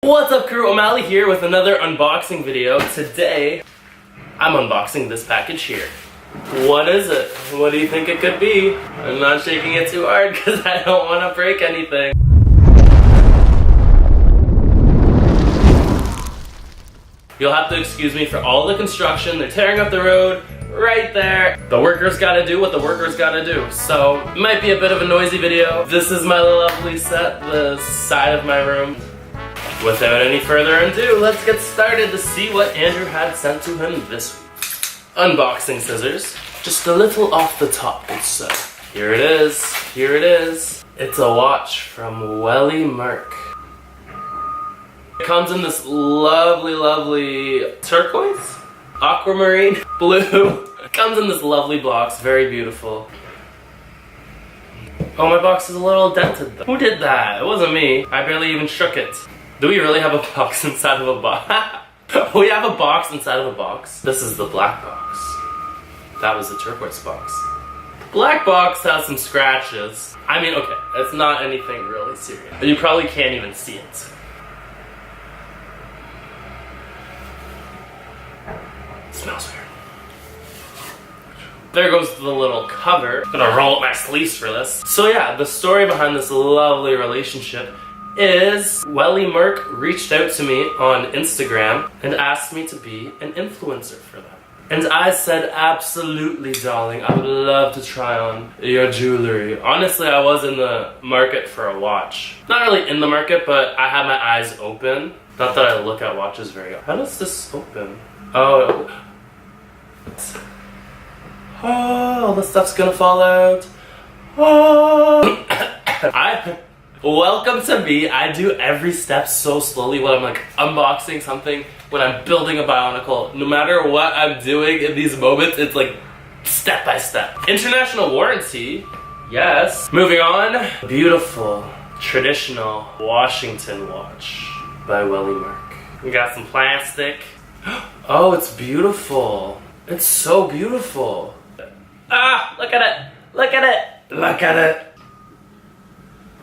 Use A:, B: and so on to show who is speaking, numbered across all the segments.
A: What's up crew, O'Malley here with another unboxing video. Today, I'm unboxing this package here. What is it? What do you think it could be? I'm not shaking it too hard because I don't want to break anything. You'll have to excuse me for all the construction. They're tearing up the road right there. The workers gotta do what the workers gotta do. So, it might be a bit of a noisy video. This is my lovely set, the side of my room. Without any further ado, let's get started to see what Andrew had sent to him this week. Unboxing scissors. Just a little off the top, so here it is. Here it is. It's a watch from Welly Merck. It comes in this lovely turquoise, aquamarine, blue. It comes in this lovely box, very beautiful. Oh, my box is a little dented though. Who did that? It wasn't me. I barely even shook it. Do we really have a box inside of a box? We have a box inside of a box. This is the black box. That was the turquoise box. The black box has some scratches. I mean, okay, it's not anything really serious. But you probably can't even see it. It smells weird. There goes the little cover. I'm gonna roll up my sleeves for this. So yeah, the story behind this lovely relationship is Welly Merck reached out to me on Instagram and asked me to be an influencer for them. And I said, absolutely, darling, I would love to try on your jewelry. Honestly, I was in the market for a watch. Not really in the market, but I had my eyes open. Not that I look at watches very often. How does this open? Oh, the stuff's gonna fall out. Oh. Welcome to me. I do every step so slowly when I'm like unboxing something, when I'm building a Bionicle. No matter what I'm doing in these moments, it's like step by step. International warranty, yes. Moving on, beautiful, traditional Washington watch by Welly Merck. We got some plastic. Oh, it's beautiful. It's so beautiful. Ah, look at it. Look at it. Look at it.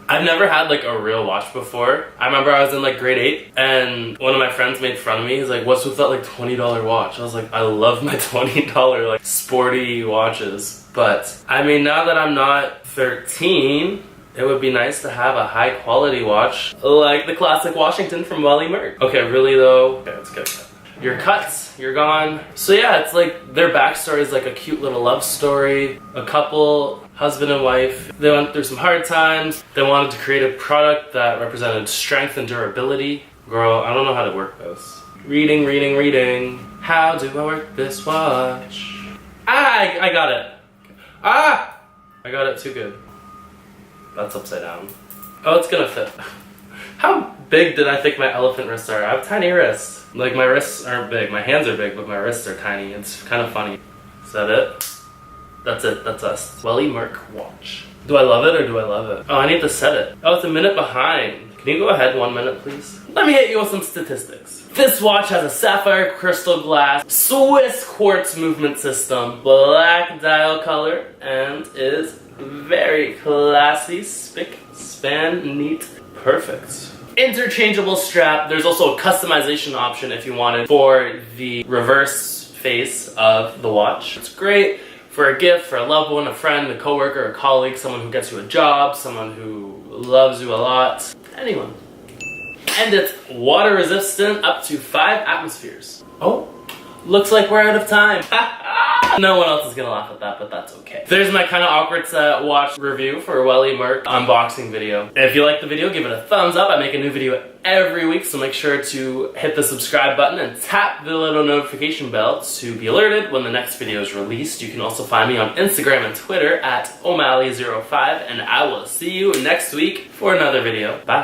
A: I've never had like a real watch before. I remember I was in like grade 8 and one of my friends made fun of me. He's like, what's with that like $20 watch? I was like, I love my $20 like sporty watches. But I mean, now that I'm not 13, it would be nice to have a high quality watch like the classic Washington from Welly Merck. Okay, really though, okay, let's get it. You're cut, you're gone. So yeah, it's like their backstory is like a cute little love story. A couple, husband and wife, they went through some hard times. They wanted to create a product that represented strength and durability. Girl, I don't know how to work this. Reading. How do I work this watch? Ah, I got it. Ah! I got it too good. That's upside down. Oh, it's gonna fit. How big did I think my elephant wrists are? I have tiny wrists. Like my wrists aren't big, my hands are big, but my wrists are tiny. It's kind of funny. Is that it? That's it, that's us. Welly Merck watch. Do I love it or do I love it? Oh, I need to set it. Oh, it's a minute behind. Can you go ahead 1 minute, please? Let me hit you with some statistics. This watch has a sapphire crystal glass, Swiss quartz movement system, black dial color, and is very classy, spick, span, neat, perfect. Interchangeable strap. There's also a customization option if you wanted for the reverse face of the watch. It's great for a gift, for a loved one, a friend, a coworker, a colleague, someone who gets you a job, someone who loves you a lot, anyone. And it's water resistant up to 5 atmospheres. Oh, looks like we're out of time. No one else is gonna laugh at that, but that's okay. There's my kind of awkward set watch review for Welly Merck unboxing video. If you like the video, give it a thumbs up. I make a new video every week, so make sure to hit the subscribe button and tap the little notification bell to be alerted when the next video is released. You can also find me on Instagram and Twitter at O'Malley05, and I will see you next week for another video. Bye.